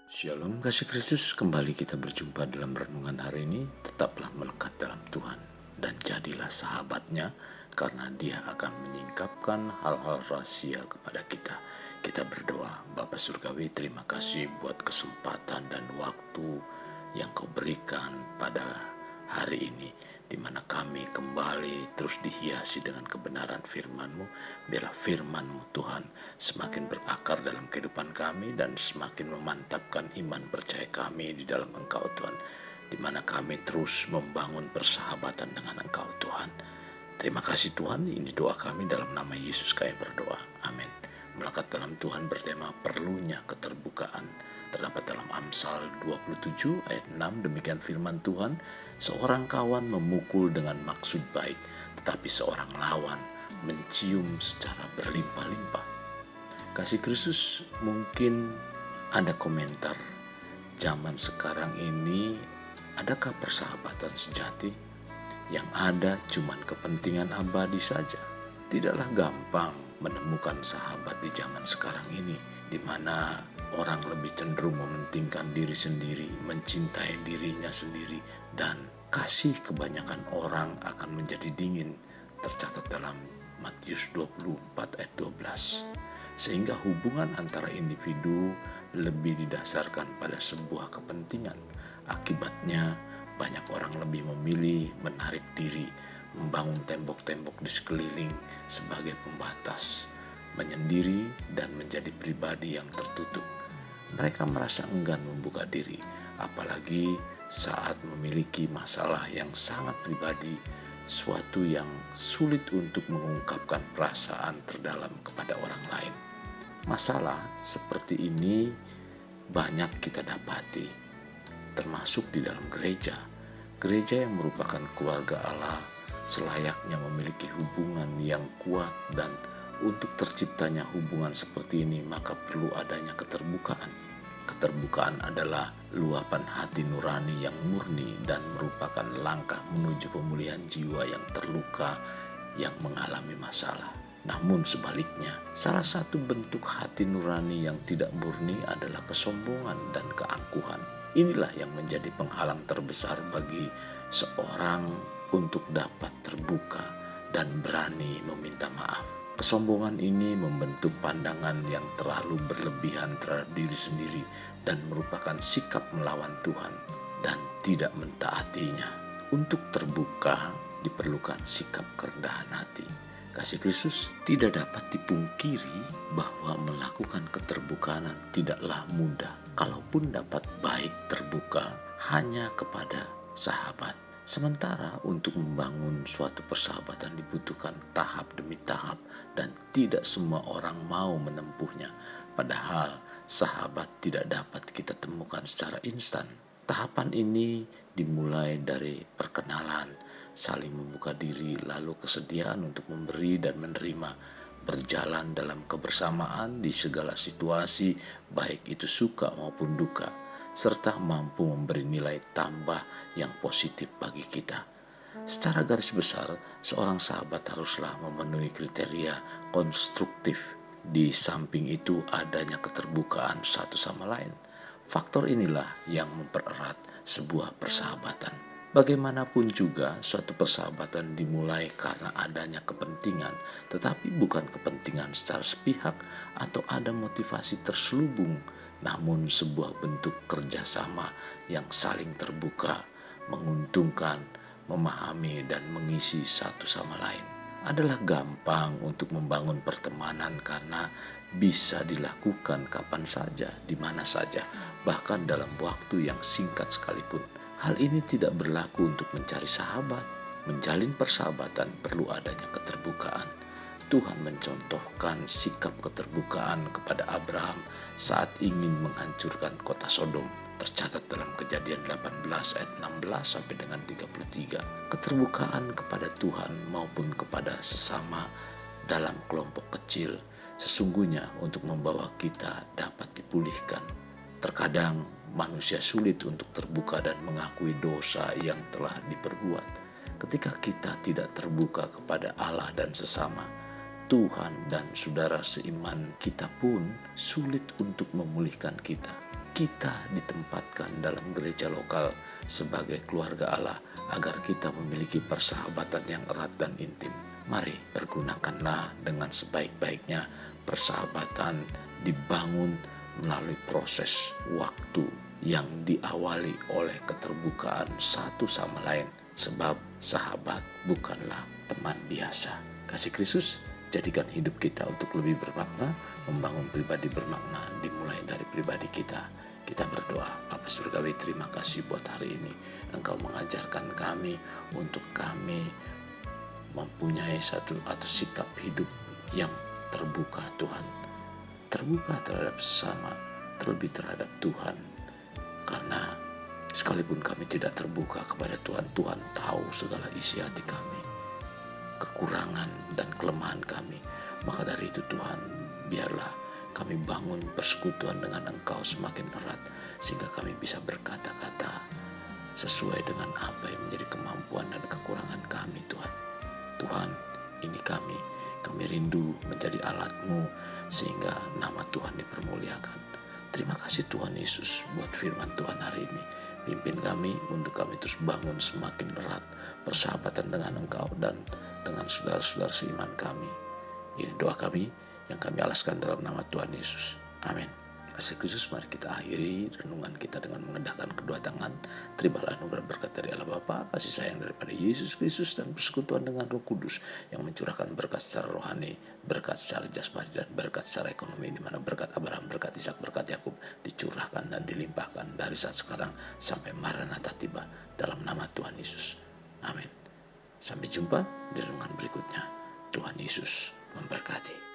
Shalom kasih Kristus, kembali kita berjumpa dalam renungan hari ini. Tetaplah melekat dalam Tuhan dan jadilah sahabatnya, karena dia akan menyingkapkan hal-hal rahasia kepada kita. Kita berdoa. Bapa Surgawi, terima kasih buat kesempatan dan waktu yang kau berikan pada hari ini, di mana kami kembali terus dihiasi dengan kebenaran firman-Mu. Biarlah firman-Mu Tuhan semakin berakar dalam kehidupan kami dan semakin memantapkan iman percaya kami di dalam Engkau Tuhan, di mana kami terus membangun persahabatan dengan Engkau Tuhan. Terima kasih Tuhan, ini doa kami dalam nama Yesus kami berdoa, amin. Melekat dalam Tuhan bertema perlunya keterbukaan, terdapat dalam Amsal 27 ayat 6. Demikian firman Tuhan, seorang kawan memukul dengan maksud baik, tetapi seorang lawan mencium secara berlimpah-limpah. Kasih Kristus, mungkin ada komentar, zaman sekarang ini adakah persahabatan sejati? Yang ada cuman kepentingan abadi saja. Tidaklah gampang menemukan sahabat di zaman sekarang ini, di mana orang lebih cenderung mementingkan diri sendiri, mencintai dirinya sendiri, dan kasih kebanyakan orang akan menjadi dingin, tercatat dalam Matius 24 ayat 12. Sehingga hubungan antara individu lebih didasarkan pada sebuah kepentingan. Akibatnya banyak orang lebih memilih menarik diri, membangun tembok-tembok di sekeliling sebagai pembatas, menyendiri dan menjadi pribadi yang tertutup. Mereka merasa enggan membuka diri, apalagi saat memiliki masalah yang sangat pribadi, suatu yang sulit untuk mengungkapkan perasaan terdalam kepada orang lain. Masalah seperti ini banyak kita dapati, termasuk di dalam gereja. Gereja yang merupakan keluarga Allah selayaknya memiliki hubungan yang kuat, dan untuk terciptanya hubungan seperti ini maka perlu adanya keterbukaan. Keterbukaan adalah luapan hati nurani yang murni dan merupakan langkah menuju pemulihan jiwa yang terluka, yang mengalami masalah. Namun sebaliknya, salah satu bentuk hati nurani yang tidak murni adalah kesombongan dan keangkuhan. Inilah yang menjadi penghalang terbesar bagi seorang untuk dapat terbuka dan berani meminta maaf. Kesombongan ini membentuk pandangan yang terlalu berlebihan terhadap diri sendiri dan merupakan sikap melawan Tuhan dan tidak mentaatinya. Untuk terbuka diperlukan sikap kerendahan hati. Kasih Kristus, tidak dapat dipungkiri bahwa melakukan keterbukaan tidaklah mudah. Kalaupun dapat baik terbuka hanya kepada sahabat. Sementara untuk membangun suatu persahabatan dibutuhkan tahap demi tahap, dan tidak semua orang mau menempuhnya. Padahal sahabat tidak dapat kita temukan secara instan. Tahapan ini dimulai dari perkenalan, saling membuka diri, lalu kesediaan untuk memberi dan menerima, berjalan dalam kebersamaan di segala situasi, baik itu suka maupun duka, serta mampu memberi nilai tambah yang positif bagi kita. Secara garis besar, seorang sahabat haruslah memenuhi kriteria konstruktif. Di samping itu adanya keterbukaan satu sama lain. Faktor inilah yang mempererat sebuah persahabatan. Bagaimanapun juga, suatu persahabatan dimulai karena adanya kepentingan, tetapi bukan kepentingan secara sepihak atau ada motivasi terselubung, namun sebuah bentuk kerjasama yang saling terbuka, menguntungkan, memahami dan mengisi satu sama lain. Adalah gampang untuk membangun pertemanan karena bisa dilakukan kapan saja, di mana saja, bahkan dalam waktu yang singkat sekalipun. Hal ini tidak berlaku untuk mencari sahabat. Menjalin persahabatan perlu adanya keterbukaan. Tuhan mencontohkan sikap keterbukaan kepada Abraham saat ingin menghancurkan kota Sodom. Tercatat dalam Kejadian 18 ayat 16 sampai dengan 33. Keterbukaan kepada Tuhan maupun kepada sesama dalam kelompok kecil sesungguhnya untuk membawa kita dapat dipulihkan. Terkadang manusia sulit untuk terbuka dan mengakui dosa yang telah diperbuat. Ketika kita tidak terbuka kepada Allah dan sesama, Tuhan dan saudara seiman kita pun sulit untuk memulihkan kita. kita ditempatkan dalam gereja lokal sebagai keluarga Allah agar kita memiliki persahabatan yang erat dan intim. Mari pergunakanlah dengan sebaik-baiknya. Persahabatan dibangun melalui proses waktu yang diawali oleh keterbukaan satu sama lain, sebab sahabat bukanlah teman biasa. Kasih Kristus jadikan hidup kita untuk lebih bermakna, membangun pribadi bermakna dimulai dari pribadi kita. Kita berdoa, Bapa Surgawi, terima kasih buat hari ini. Engkau mengajarkan kami untuk kami mempunyai satu atau sikap hidup yang terbuka, Tuhan. Terbuka terhadap sesama, terlebih terhadap Tuhan. Karena sekalipun kami tidak terbuka kepada Tuhan, Tuhan tahu segala isi hati kami, kekurangan dan kelemahan kami. Maka dari itu Tuhan, biarlah kami bangun persekutuan dengan Engkau semakin erat, sehingga kami bisa berkata-kata sesuai dengan apa yang menjadi kemampuan dan kekurangan kami, Tuhan. Tuhan, ini kami rindu menjadi alat-Mu sehingga nama Tuhan dipermuliakan. Terima kasih Tuhan Yesus buat firman Tuhan hari ini. Pimpin kami untuk kami terus bangun semakin erat persahabatan dengan Engkau dan dengan saudara-saudara seiman kami. Ini doa kami yang kami alaskan dalam nama Tuhan Yesus. Amin. Kasih Kristus, mari kita akhiri renungan kita dengan mengendahkan kedua tangan. Terimalah anugerah berkat dari Allah Bapa, kasih sayang daripada Yesus Kristus, dan persekutuan dengan Roh Kudus yang mencurahkan berkat secara rohani, berkat secara jasmani, dan berkat secara ekonomi, di mana berkat Abraham, berkat Ishak, berkat Yakub dicurahkan dan dilimpahkan dari saat sekarang sampai Maranatha tiba, dalam nama Tuhan Yesus. Amin. Sampai jumpa di renungan berikutnya. Tuhan Yesus memberkati.